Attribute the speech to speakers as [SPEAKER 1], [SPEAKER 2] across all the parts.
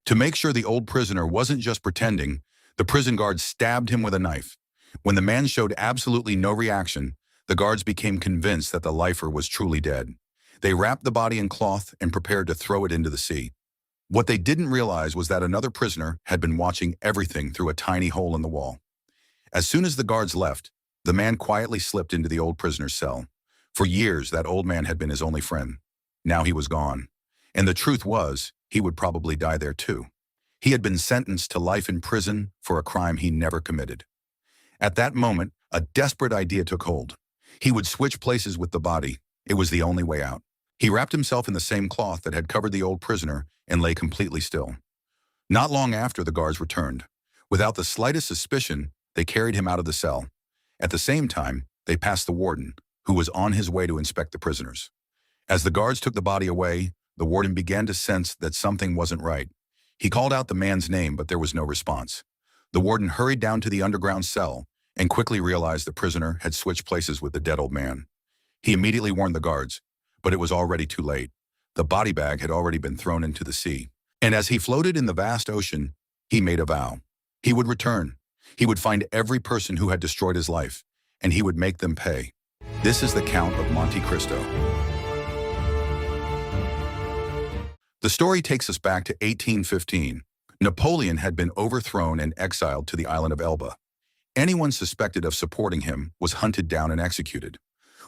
[SPEAKER 1] To make sure the old prisoner wasn't just pretending, the prison guards stabbed him with a knife. When the man showed absolutely no reaction, the guards became convinced that the lifer was truly dead. They wrapped the body in cloth and prepared to throw it into the sea. What they didn't realize was that another prisoner had been watching everything through a tiny hole in the wall. As soon as the guards left, the man quietly slipped into the old prisoner's cell. For years, that old man had been his only friend. Now he was gone. And the truth was, he would probably die there too. He had been sentenced to life in prison for a crime he never committed. At that moment, a desperate idea took hold. He would switch places with the body. It was the only way out. He wrapped himself in the same cloth that had covered the old prisoner and lay completely still. Not long after, the guards returned. Without the slightest suspicion, they carried him out of the cell. At the same time, they passed the warden, who was on his way to inspect the prisoners. As the guards took the body away, the warden began to sense that something wasn't right. He called out the man's name, but there was no response. The warden hurried down to the underground cell and quickly realized the prisoner had switched places with the dead old man. He immediately warned the guards, but it was already too late. The body bag had already been thrown into the sea. And as he floated in the vast ocean, he made a vow. He would return. He would find every person who had destroyed his life, and he would make them pay. This is the Count of Monte Cristo. The story takes us back to 1815. Napoleon had been overthrown and exiled to the island of Elba. Anyone suspected of supporting him was hunted down and executed.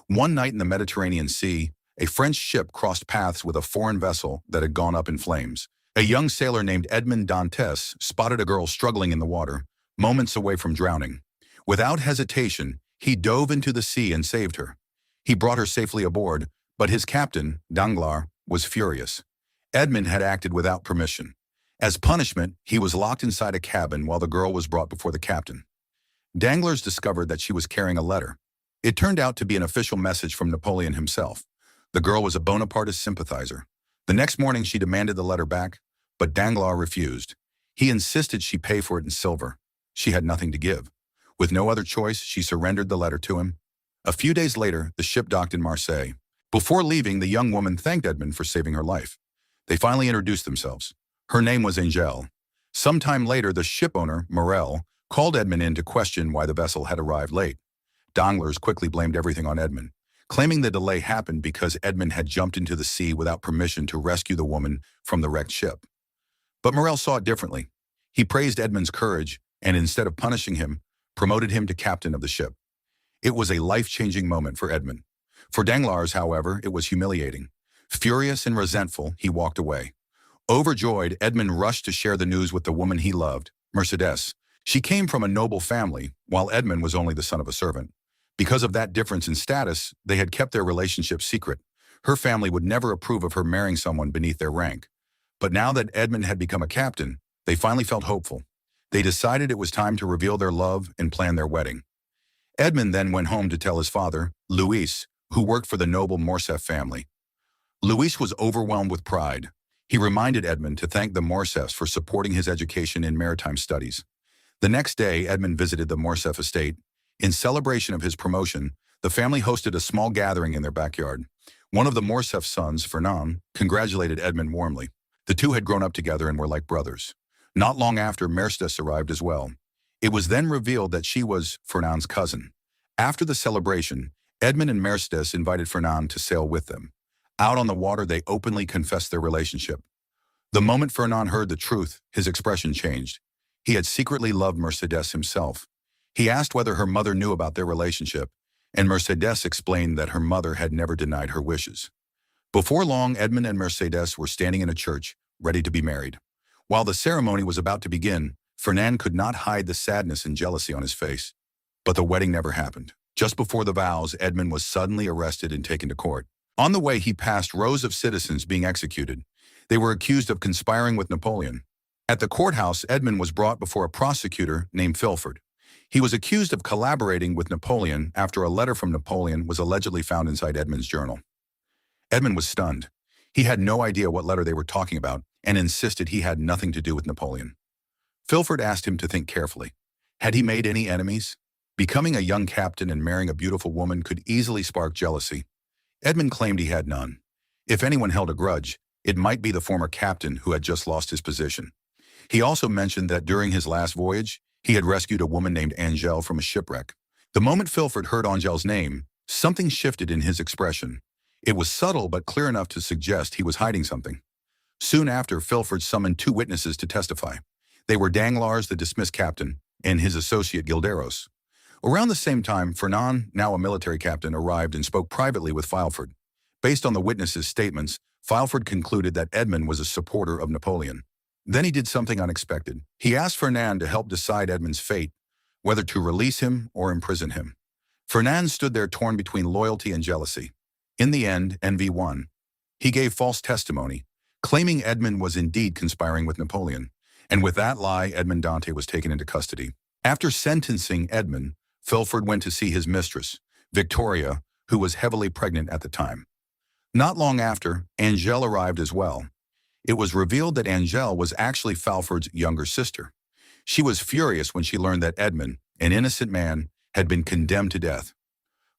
[SPEAKER 1] One night in the Mediterranean Sea, a French ship crossed paths with a foreign vessel that had gone up in flames. A young sailor named Edmond Dantes spotted a girl struggling in the water, moments away from drowning. Without hesitation, he dove into the sea and saved her. He brought her safely aboard, but his captain, Danglars, was furious. Edmond had acted without permission. As punishment, he was locked inside a cabin while the girl was brought before the captain. Danglars discovered that she was carrying a letter. It turned out to be an official message from Napoleon himself. The girl was a Bonapartist sympathizer. The next morning, she demanded the letter back, but Danglars refused. He insisted she pay for it in silver. She had nothing to give. With no other choice, she surrendered the letter to him. A few days later, the ship docked in Marseille. Before leaving, the young woman thanked Edmond for saving her life. They finally introduced themselves. Her name was Angèle. Sometime later, the ship owner, Morel, called Edmond in to question why the vessel had arrived late. Danglars quickly blamed everything on Edmond, claiming the delay happened because Edmond had jumped into the sea without permission to rescue the woman from the wrecked ship. But Morel saw it differently. He praised Edmond's courage and, instead of punishing him, promoted him to captain of the ship. It was a life-changing moment for Edmond. For Danglars, however, it was humiliating. Furious and resentful, he walked away. Overjoyed, Edmond rushed to share the news with the woman he loved, Mercedes. She came from a noble family, while Edmond was only the son of a servant. Because of that difference in status, they had kept their relationship secret. Her family would never approve of her marrying someone beneath their rank. But now that Edmond had become a captain, they finally felt hopeful. They decided it was time to reveal their love and plan their wedding. Edmond then went home to tell his father, Louis, who worked for the noble Morcerf family. Louis was overwhelmed with pride. He reminded Edmond to thank the Morcerfs for supporting his education in maritime studies. The next day, Edmond visited the Morcerf estate. In celebration of his promotion, the family hosted a small gathering in their backyard. One of the Morcerf sons, Fernand, congratulated Edmond warmly. The two had grown up together and were like brothers. Not long after, Mercedes arrived as well. It was then revealed that she was Fernand's cousin. After the celebration, Edmond and Mercedes invited Fernand to sail with them. Out on the water, they openly confessed their relationship. The moment Fernand heard the truth, his expression changed. He had secretly loved Mercedes himself. He asked whether her mother knew about their relationship, and Mercedes explained that her mother had never denied her wishes. Before long, Edmond and Mercedes were standing in a church, ready to be married. While the ceremony was about to begin, Fernand could not hide the sadness and jealousy on his face. But the wedding never happened. Just before the vows, Edmond was suddenly arrested and taken to court. On the way, he passed rows of citizens being executed. They were accused of conspiring with Napoleon. At the courthouse, Edmond was brought before a prosecutor named Fulford. He was accused of collaborating with Napoleon after a letter from Napoleon was allegedly found inside Edmond's journal. Edmond was stunned. He had no idea what letter they were talking about and insisted he had nothing to do with Napoleon. Fulford asked him to think carefully. Had he made any enemies? Becoming a young captain and marrying a beautiful woman could easily spark jealousy. Edmond claimed he had none. If anyone held a grudge, it might be the former captain who had just lost his position. He also mentioned that during his last voyage, he had rescued a woman named Angèle from a shipwreck. The moment Filford heard Angèle's name, something shifted in his expression. It was subtle but clear enough to suggest he was hiding something. Soon after, Filford summoned two witnesses to testify. They were Danglars, the dismissed captain, and his associate Gilderos. Around the same time, Fernand, now a military captain, arrived and spoke privately with Filford. Based on the witnesses' statements, Filford concluded that Edmond was a supporter of Napoleon. Then he did something unexpected. He asked Fernand to help decide Edmond's fate, whether to release him or imprison him. Fernand stood there torn between loyalty and jealousy. In the end, envy won. He gave false testimony, claiming Edmond was indeed conspiring with Napoleon. And with that lie, Edmond Dantès was taken into custody. After sentencing Edmond, Filford went to see his mistress, Victoria, who was heavily pregnant at the time. Not long after, Angèle arrived as well. It was revealed that Angèle was actually Filford's younger sister. She was furious when she learned that Edmond, an innocent man, had been condemned to death.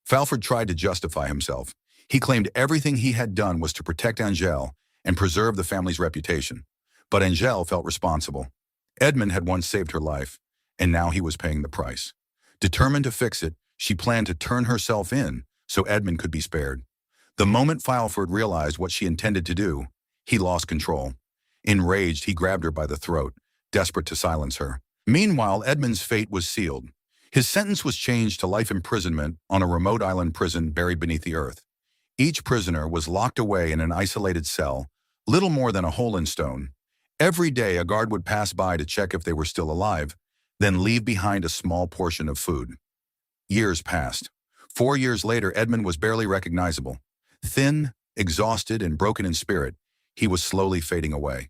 [SPEAKER 1] Filford tried to justify himself. He claimed everything he had done was to protect Angèle and preserve the family's reputation. But Angèle felt responsible. Edmond had once saved her life, and now he was paying the price. Determined to fix it, she planned to turn herself in so Edmond could be spared. The moment Filford realized what she intended to do, he lost control. Enraged, he grabbed her by the throat, desperate to silence her. Meanwhile, Edmond's fate was sealed. His sentence was changed to life imprisonment on a remote island prison buried beneath the earth. Each prisoner was locked away in an isolated cell, little more than a hole in stone. Every day, a guard would pass by to check if they were still alive, then leave behind a small portion of food. Years passed. 4 years later, Edmond was barely recognizable. Thin, exhausted, and broken in spirit, he was slowly fading away.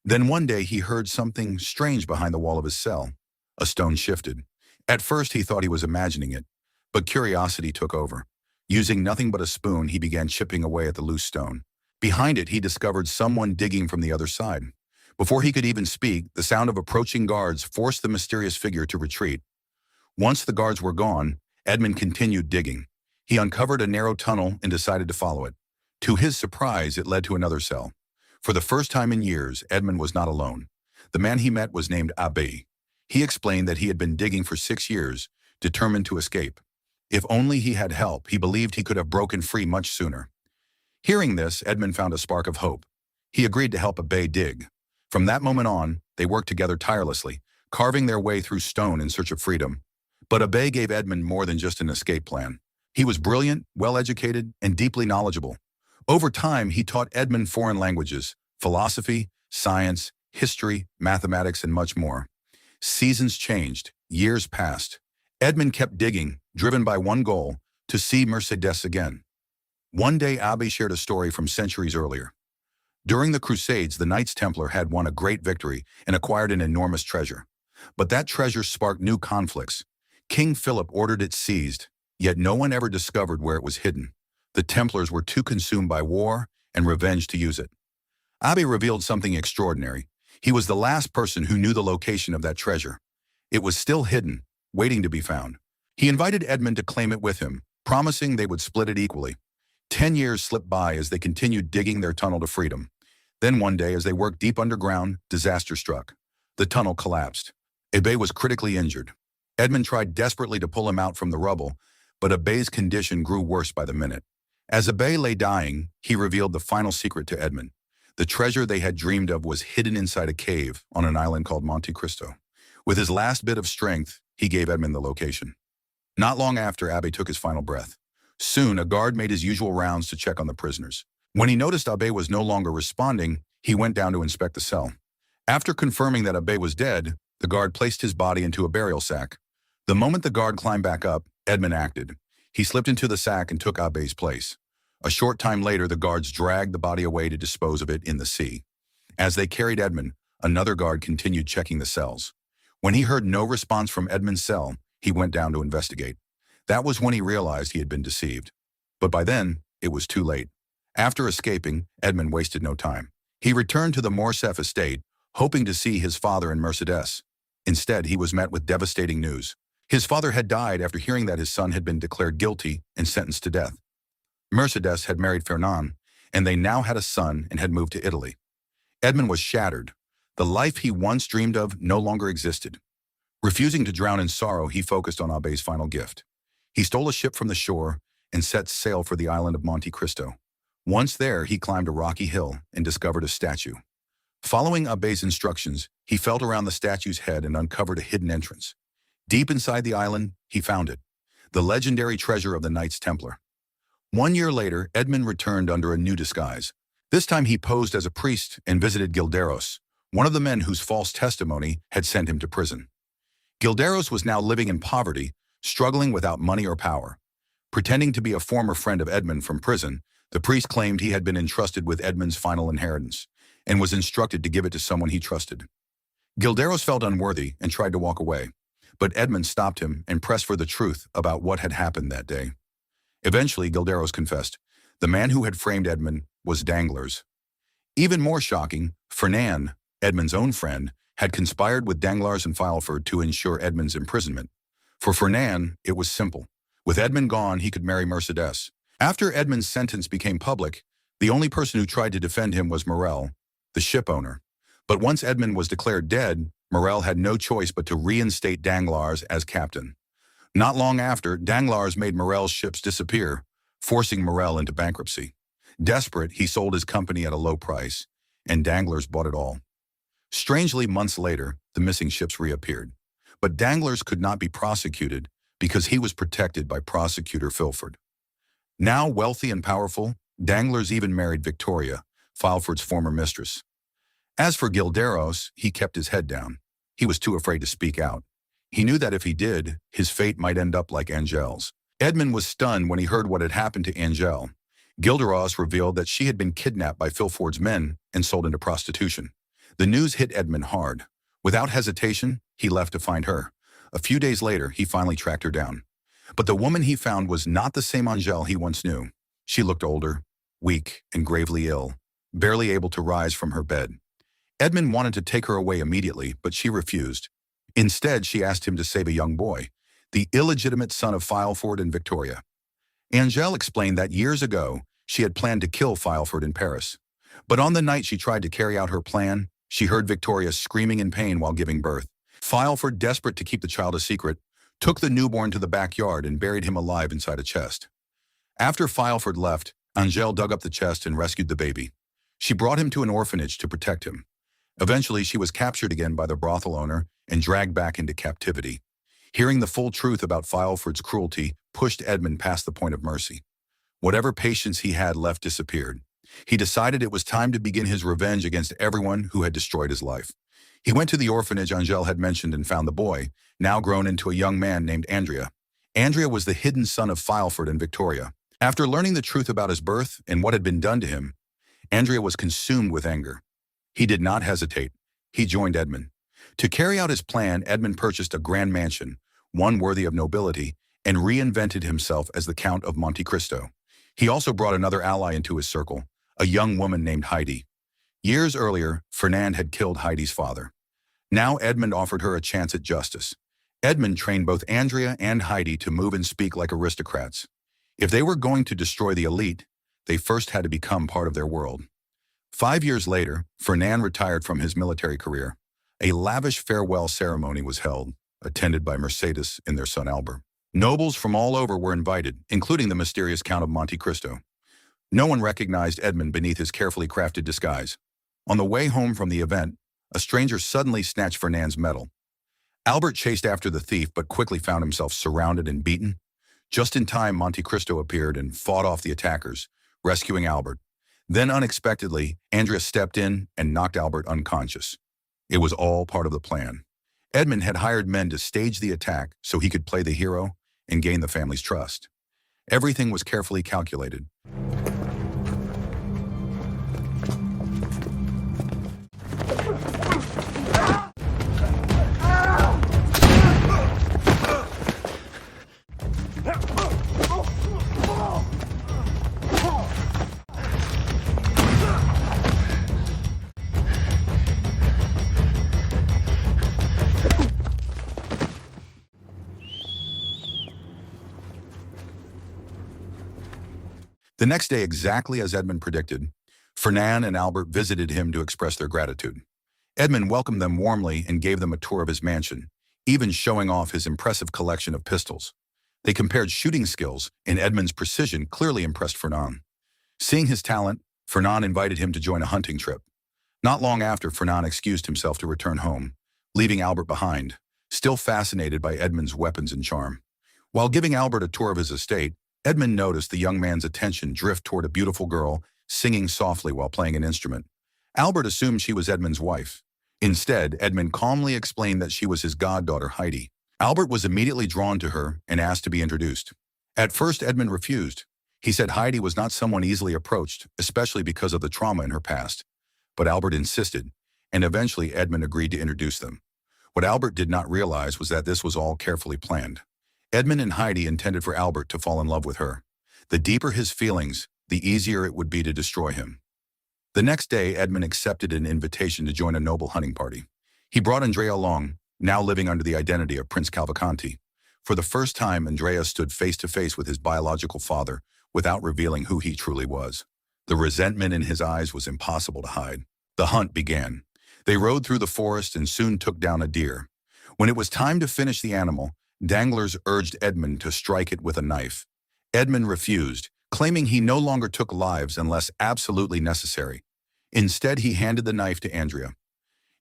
[SPEAKER 1] Then one day he heard something strange behind the wall of his cell. A stone shifted. At first he thought he was imagining it, but curiosity took over. Using nothing but a spoon, he began chipping away at the loose stone. Behind it, he discovered someone digging from the other side. Before he could even speak, the sound of approaching guards forced the mysterious figure to retreat. Once the guards were gone, Edmond continued digging. He uncovered a narrow tunnel and decided to follow it. To his surprise, it led to another cell. For the first time in years, Edmond was not alone. The man he met was named Abbé. He explained that he had been digging for 6 years, determined to escape. If only he had help, he believed he could have broken free much sooner. Hearing this, Edmond found a spark of hope. He agreed to help Abbé dig. From that moment on, they worked together tirelessly, carving their way through stone in search of freedom. But Abbé gave Edmond more than just an escape plan. He was brilliant, well-educated, and deeply knowledgeable. Over time, he taught Edmond foreign languages, philosophy, science, history, mathematics, and much more. Seasons changed, years passed. Edmond kept digging, driven by one goal, to see Mercedes again. One day, Abbé shared a story from centuries earlier. During the Crusades, the Knights Templar had won a great victory and acquired an enormous treasure. But that treasure sparked new conflicts. King Philip ordered it seized, yet no one ever discovered where it was hidden. The Templars were too consumed by war and revenge to use it. Abbé revealed something extraordinary. He was the last person who knew the location of that treasure. It was still hidden, waiting to be found. He invited Edmond to claim it with him, promising they would split it equally. 10 years slipped by as they continued digging their tunnel to freedom. Then one day, as they worked deep underground, disaster struck. The tunnel collapsed. Abbé was critically injured. Edmond tried desperately to pull him out from the rubble, but Abbé's condition grew worse by the minute. As Abbé lay dying, he revealed the final secret to Edmond. The treasure they had dreamed of was hidden inside a cave on an island called Monte Cristo. With his last bit of strength, he gave Edmond the location. Not long after, Abbé took his final breath. Soon, a guard made his usual rounds to check on the prisoners. When he noticed Abbé was no longer responding, he went down to inspect the cell. After confirming that Abbé was dead, the guard placed his body into a burial sack. The moment the guard climbed back up, Edmond acted. He slipped into the sack and took Abbé's place. A short time later, the guards dragged the body away to dispose of it in the sea. As they carried Edmond, another guard continued checking the cells. When he heard no response from Edmond's cell, he went down to investigate. That was when he realized he had been deceived. But by then, it was too late. After escaping, Edmond wasted no time. He returned to the Morcerf estate, hoping to see his father and Mercedes. Instead, he was met with devastating news. His father had died after hearing that his son had been declared guilty and sentenced to death. Mercedes had married Fernand, and they now had a son and had moved to Italy. Edmond was shattered. The life he once dreamed of no longer existed. Refusing to drown in sorrow, he focused on Abe's final gift. He stole a ship from the shore and set sail for the island of Monte Cristo. Once there, he climbed a rocky hill and discovered a statue. Following Abe's instructions, he felt around the statue's head and uncovered a hidden entrance. Deep inside the island, he found it, the legendary treasure of the Knights Templar. 1 year later, Edmund returned under a new disguise. This time he posed as a priest and visited Gilderos, one of the men whose false testimony had sent him to prison. Gilderos was now living in poverty, struggling without money or power. Pretending to be a former friend of Edmund from prison, the priest claimed he had been entrusted with Edmund's final inheritance and was instructed to give it to someone he trusted. Gilderos felt unworthy and tried to walk away, but Edmund stopped him and pressed for the truth about what had happened that day. Eventually, Gilderos confessed. The man who had framed Edmund was Danglars. Even more shocking, Fernand, Edmund's own friend, had conspired with Danglars and Fileford to ensure Edmund's imprisonment. For Fernand, it was simple. With Edmund gone, he could marry Mercedes. After Edmund's sentence became public, the only person who tried to defend him was Morel, the ship owner. But once Edmund was declared dead, Morel had no choice but to reinstate Danglars as captain. Not long after, Danglars made Morel's ships disappear, forcing Morel into bankruptcy. Desperate, he sold his company at a low price, and Danglars bought it all. Strangely, months later, the missing ships reappeared. But Danglars could not be prosecuted because he was protected by prosecutor Filford. Now wealthy and powerful, Danglars even married Victoria, Fileford's former mistress. As for Gilderos, he kept his head down. He was too afraid to speak out. He knew that if he did, his fate might end up like Angel's. Edmund was stunned when he heard what had happened to Angel. Gilderos revealed that she had been kidnapped by Filford's men and sold into prostitution. The news hit Edmund hard. Without hesitation, he left to find her. A few days later, he finally tracked her down. But the woman he found was not the same Angel he once knew. She looked older, weak, and gravely ill, barely able to rise from her bed. Edmund wanted to take her away immediately, but she refused. Instead, she asked him to save a young boy, the illegitimate son of Fileford and Victoria. Angel explained that years ago, she had planned to kill Fileford in Paris. But on the night she tried to carry out her plan, she heard Victoria screaming in pain while giving birth. Fileford, desperate to keep the child a secret, took the newborn to the backyard and buried him alive inside a chest. After Fileford left, Angel dug up the chest and rescued the baby. She brought him to an orphanage to protect him. Eventually, she was captured again by the brothel owner and dragged back into captivity. Hearing the full truth about Fileford's cruelty pushed Edmund past the point of mercy. Whatever patience he had left disappeared. He decided it was time to begin his revenge against everyone who had destroyed his life. He went to the orphanage Angel had mentioned and found the boy, now grown into a young man named Andrea. Andrea was the hidden son of Fileford and Victoria. After learning the truth about his birth and what had been done to him, Andrea was consumed with anger. He did not hesitate. He joined Edmund. To carry out his plan, Edmund purchased a grand mansion, one worthy of nobility, and reinvented himself as the Count of Monte Cristo. He also brought another ally into his circle, a young woman named Heidi. Years earlier, Fernand had killed Heidi's father. Now Edmund offered her a chance at justice. Edmund trained both Andrea and Heidi to move and speak like aristocrats. If they were going to destroy the elite, they first had to become part of their world. 5 years later, Fernand retired from his military career. A lavish farewell ceremony was held, attended by Mercedes and their son Albert. Nobles from all over were invited, including the mysterious Count of Monte Cristo. No one recognized Edmund beneath his carefully crafted disguise. On the way home from the event, a stranger suddenly snatched Fernand's medal. Albert chased after the thief but quickly found himself surrounded and beaten. Just in time, Monte Cristo appeared and fought off the attackers, rescuing Albert. Then unexpectedly, Andrea stepped in and knocked Albert unconscious. It was all part of the plan. Edmund had hired men to stage the attack so he could play the hero and gain the family's trust. Everything was carefully calculated. The next day, exactly as Edmund predicted, Fernand and Albert visited him to express their gratitude. Edmund welcomed them warmly and gave them a tour of his mansion, even showing off his impressive collection of pistols. They compared shooting skills, and Edmund's precision clearly impressed Fernand. Seeing his talent, Fernand invited him to join a hunting trip. Not long after, Fernand excused himself to return home, leaving Albert behind, still fascinated by Edmund's weapons and charm. While giving Albert a tour of his estate, Edmund noticed the young man's attention drift toward a beautiful girl singing softly while playing an instrument. Albert assumed she was Edmund's wife. Instead, Edmund calmly explained that she was his goddaughter Heidi. Albert was immediately drawn to her and asked to be introduced. At first, Edmund refused. He said Heidi was not someone easily approached, especially because of the trauma in her past. But Albert insisted, and eventually Edmund agreed to introduce them. What Albert did not realize was that this was all carefully planned. Edmund and Heidi intended for Albert to fall in love with her. The deeper his feelings, the easier it would be to destroy him. The next day, Edmund accepted an invitation to join a noble hunting party. He brought Andrea along, now living under the identity of Prince Cavalcanti. For the first time, Andrea stood face to face with his biological father without revealing who he truly was. The resentment in his eyes was impossible to hide. The hunt began. They rode through the forest and soon took down a deer. When it was time to finish the animal, Danglars urged Edmund to strike it with a knife. Edmund refused, claiming he no longer took lives unless absolutely necessary. Instead, he handed the knife to Andrea.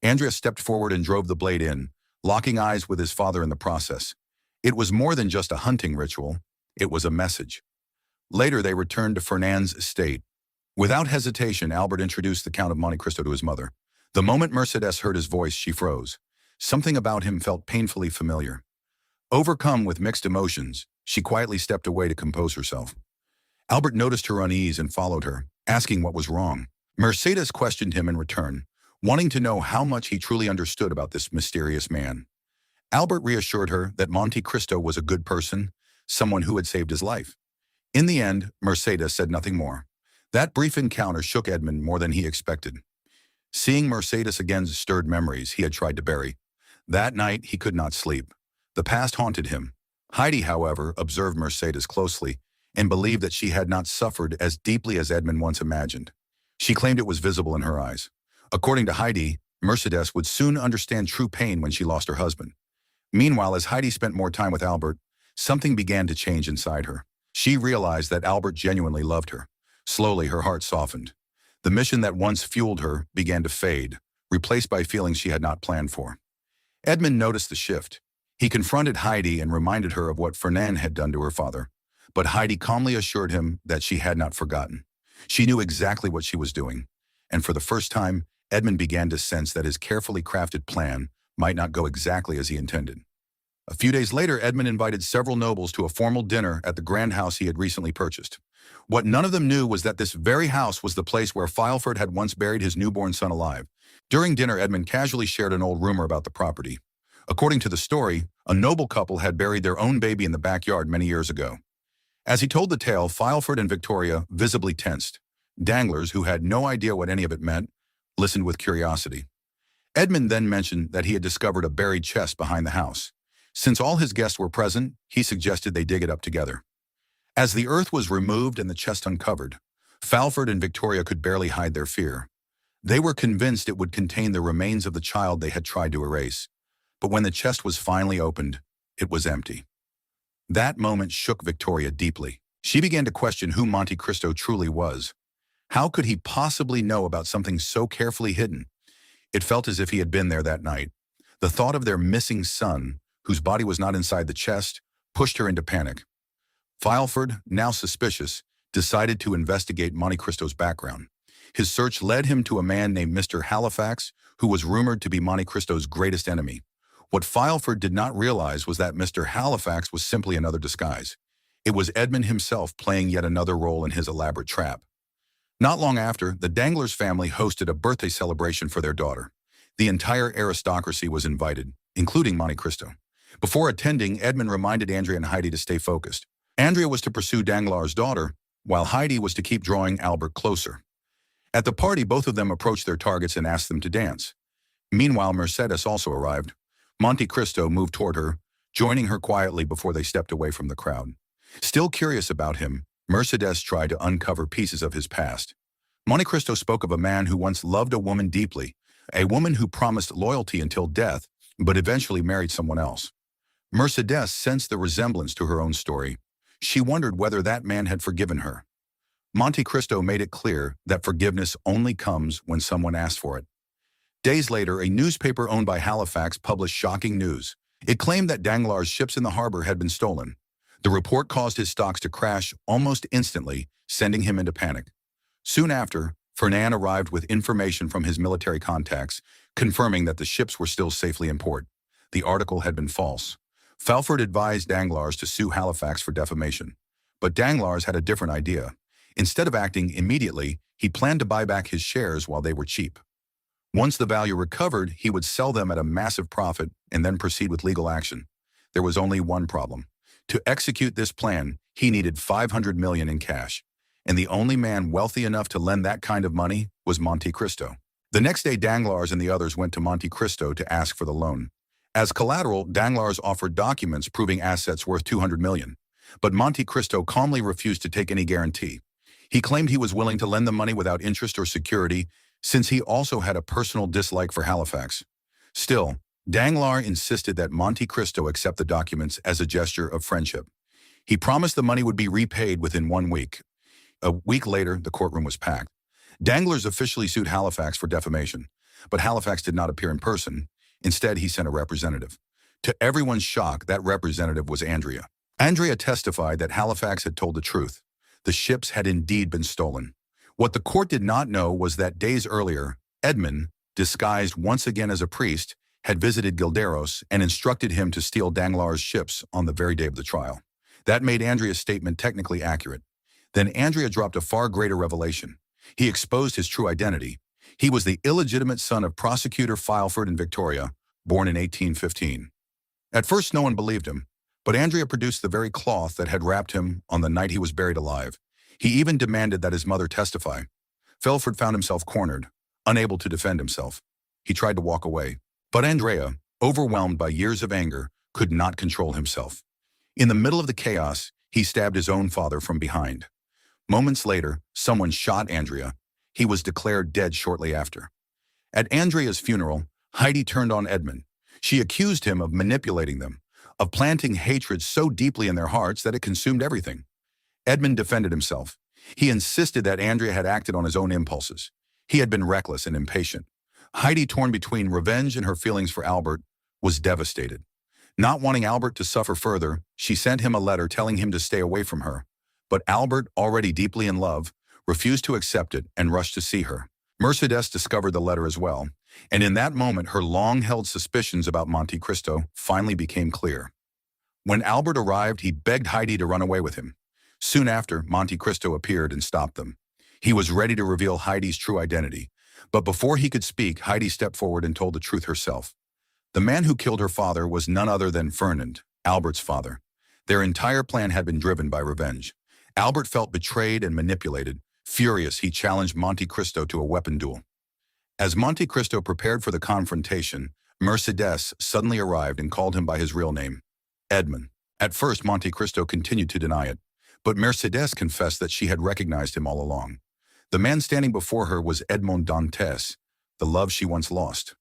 [SPEAKER 1] Andrea stepped forward and drove the blade in, locking eyes with his father in the process. It was more than just a hunting ritual. It was a message. Later, they returned to Fernand's estate. Without hesitation, Albert introduced the Count of Monte Cristo to his mother. The moment Mercedes heard his voice, she froze. Something about him felt painfully familiar. Overcome with mixed emotions, she quietly stepped away to compose herself. Albert noticed her unease and followed her, asking what was wrong. Mercedes questioned him in return, wanting to know how much he truly understood about this mysterious man. Albert reassured her that Monte Cristo was a good person, someone who had saved his life. In the end, Mercedes said nothing more. That brief encounter shook Edmund more than he expected. Seeing Mercedes again stirred memories he had tried to bury. That night, he could not sleep. The past haunted him. Heidi, however, observed Mercedes closely and believed that she had not suffered as deeply as Edmund once imagined. She claimed it was visible in her eyes. According to Heidi, Mercedes would soon understand true pain when she lost her husband. Meanwhile, as Heidi spent more time with Albert, something began to change inside her. She realized that Albert genuinely loved her. Slowly, her heart softened. The mission that once fueled her began to fade, replaced by feelings she had not planned for. Edmund noticed the shift. He confronted Heidi and reminded her of what Fernand had done to her father. But Heidi calmly assured him that she had not forgotten. She knew exactly what she was doing. And for the first time, Edmund began to sense that his carefully crafted plan might not go exactly as he intended. A few days later, Edmund invited several nobles to a formal dinner at the grand house he had recently purchased. What none of them knew was that this very house was the place where Fileford had once buried his newborn son alive. During dinner, Edmund casually shared an old rumor about the property. According to the story, a noble couple had buried their own baby in the backyard many years ago. As he told the tale, Fileford and Victoria visibly tensed. Danglars, who had no idea what any of it meant, listened with curiosity. Edmund then mentioned that he had discovered a buried chest behind the house. Since all his guests were present, he suggested they dig it up together. As the earth was removed and the chest uncovered, Fileford and Victoria could barely hide their fear. They were convinced it would contain the remains of the child they had tried to erase. But when the chest was finally opened, it was empty. That moment shook Victoria deeply. She began to question who Monte Cristo truly was. How could he possibly know about something so carefully hidden? It felt as if he had been there that night. The thought of their missing son, whose body was not inside the chest, pushed her into panic. Fileford, now suspicious, decided to investigate Monte Cristo's background. His search led him to a man named Mr. Halifax, who was rumored to be Monte Cristo's greatest enemy. What Fileford did not realize was that Mr. Halifax was simply another disguise. It was Edmund himself playing yet another role in his elaborate trap. Not long after, the Danglars family hosted a birthday celebration for their daughter. The entire aristocracy was invited, including Monte Cristo. Before attending, Edmund reminded Andrea and Heidi to stay focused. Andrea was to pursue Danglars' daughter, while Heidi was to keep drawing Albert closer. At the party, both of them approached their targets and asked them to dance. Meanwhile, Mercedes also arrived. Monte Cristo moved toward her, joining her quietly before they stepped away from the crowd. Still curious about him, Mercedes tried to uncover pieces of his past. Monte Cristo spoke of a man who once loved a woman deeply, a woman who promised loyalty until death, but eventually married someone else. Mercedes sensed the resemblance to her own story. She wondered whether that man had forgiven her. Monte Cristo made it clear that forgiveness only comes when someone asks for it. Days later, a newspaper owned by Halifax published shocking news. It claimed that Danglars' ships in the harbor had been stolen. The report caused his stocks to crash almost instantly, sending him into panic. Soon after, Fernand arrived with information from his military contacts, confirming that the ships were still safely in port. The article had been false. Falford advised Danglars to sue Halifax for defamation. But Danglars had a different idea. Instead of acting immediately, he planned to buy back his shares while they were cheap. Once the value recovered, he would sell them at a massive profit and then proceed with legal action. There was only one problem. To execute this plan, he needed $500 million in cash. And the only man wealthy enough to lend that kind of money was Monte Cristo. The next day, Danglars and the others went to Monte Cristo to ask for the loan. As collateral, Danglars offered documents proving assets worth $200 million. But Monte Cristo calmly refused to take any guarantee. He claimed he was willing to lend the money without interest or security, since he also had a personal dislike for Halifax. Still, Danglars insisted that Monte Cristo accept the documents as a gesture of friendship. He promised the money would be repaid within 1 week. A week later, the courtroom was packed. Danglars officially sued Halifax for defamation, but Halifax did not appear in person. Instead, he sent a representative. To everyone's shock, that representative was Andrea. Andrea testified that Halifax had told the truth. The ships had indeed been stolen. What the court did not know was that days earlier, Edmond, disguised once again as a priest, had visited Gilderos and instructed him to steal Danglars' ships on the very day of the trial. That made Andrea's statement technically accurate. Then Andrea dropped a far greater revelation. He exposed his true identity. He was the illegitimate son of prosecutor Falford and Victoria, born in 1815. At first, no one believed him, but Andrea produced the very cloth that had wrapped him on the night he was buried alive. He even demanded that his mother testify. Falford found himself cornered, unable to defend himself. He tried to walk away, but Andrea, overwhelmed by years of anger, could not control himself. In the middle of the chaos, he stabbed his own father from behind. Moments later, someone shot Andrea. He was declared dead shortly after. At Andrea's funeral, Heidi turned on Edmond. She accused him of manipulating them, of planting hatred so deeply in their hearts that it consumed everything. Edmond defended himself. He insisted that Andrea had acted on his own impulses. He had been reckless and impatient. Heidi, torn between revenge and her feelings for Albert, was devastated. Not wanting Albert to suffer further, she sent him a letter telling him to stay away from her. But Albert, already deeply in love, refused to accept it and rushed to see her. Mercedes discovered the letter as well, and in that moment her long-held suspicions about Monte Cristo finally became clear. When Albert arrived, he begged Heidi to run away with him. Soon after, Monte Cristo appeared and stopped them. He was ready to reveal Heidi's true identity, but before he could speak, Heidi stepped forward and told the truth herself. The man who killed her father was none other than Fernand, Albert's father. Their entire plan had been driven by revenge. Albert felt betrayed and manipulated. Furious, he challenged Monte Cristo to a weapon duel. As Monte Cristo prepared for the confrontation, Mercedes suddenly arrived and called him by his real name, Edmond. At first, Monte Cristo continued to deny it, but Mercedes confessed that she had recognized him all along. The man standing before her was Edmond Dantes, the love she once lost.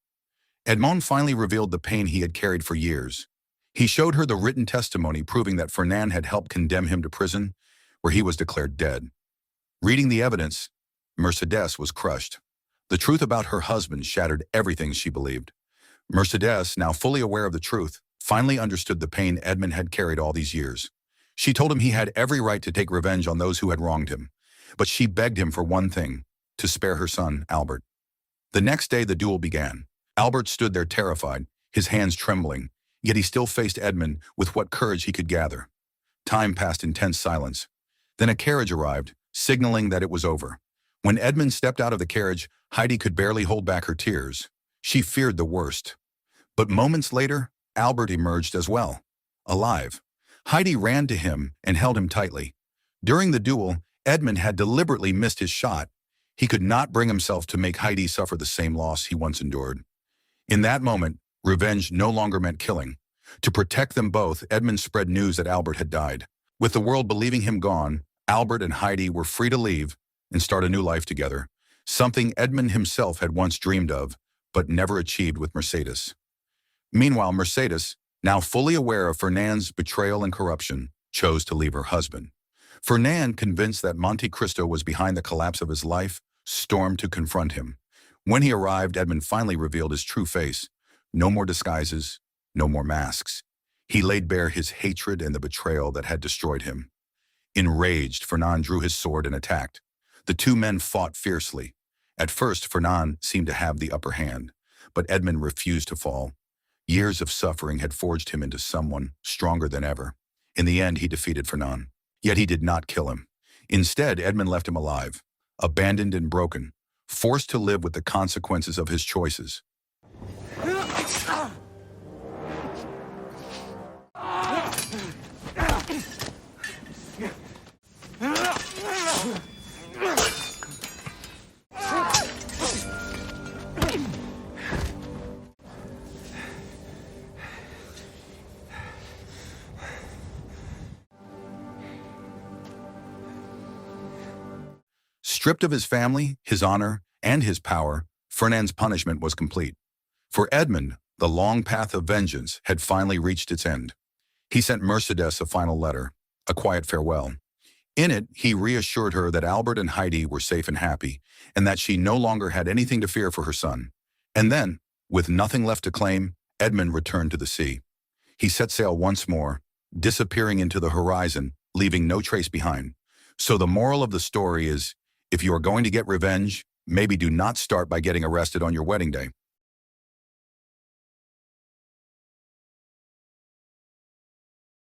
[SPEAKER 1] Edmond finally revealed the pain he had carried for years. He showed her the written testimony proving that Fernand had helped condemn him to prison, where he was declared dead. Reading the evidence, Mercedes was crushed. The truth about her husband shattered everything she believed. Mercedes, now fully aware of the truth, finally understood the pain Edmond had carried all these years. She told him he had every right to take revenge on those who had wronged him, but she begged him for one thing, to spare her son, Albert. The next day, the duel began. Albert stood there terrified, his hands trembling, yet he still faced Edmond with what courage he could gather. Time passed in tense silence. Then a carriage arrived, signaling that it was over. When Edmond stepped out of the carriage, Heidi could barely hold back her tears. She feared the worst. But moments later, Albert emerged as well, alive. Heidi ran to him and held him tightly. During the duel, Edmond had deliberately missed his shot. He could not bring himself to make Heidi suffer the same loss he once endured. In that moment, revenge no longer meant killing. To protect them both, Edmond spread news that Albert had died. With the world believing him gone, Albert and Heidi were free to leave and start a new life together, something Edmond himself had once dreamed of, but never achieved with Mercedes. Meanwhile, Mercedes, now fully aware of Fernand's betrayal and corruption, chose to leave her husband. Fernand, convinced that Monte Cristo was behind the collapse of his life, stormed to confront him. When he arrived, Edmond finally revealed his true face. No more disguises, no more masks. He laid bare his hatred and the betrayal that had destroyed him. Enraged, Fernand drew his sword and attacked. The two men fought fiercely. At first, Fernand seemed to have the upper hand, but Edmond refused to fall. Years of suffering had forged him into someone stronger than ever. In the end, he defeated Fernand. Yet he did not kill him. Instead, Edmond left him alive, abandoned and broken, forced to live with the consequences of his choices. Stripped of his family, his honor, and his power, Fernand's punishment was complete. For Edmond, the long path of vengeance had finally reached its end. He sent Mercedes a final letter, a quiet farewell. In it, he reassured her that Albert and Heidi were safe and happy, and that she no longer had anything to fear for her son. And then, with nothing left to claim, Edmond returned to the sea. He set sail once more, disappearing into the horizon, leaving no trace behind. So the moral of the story is, if you are going to get revenge, maybe do not start by getting arrested on your wedding day.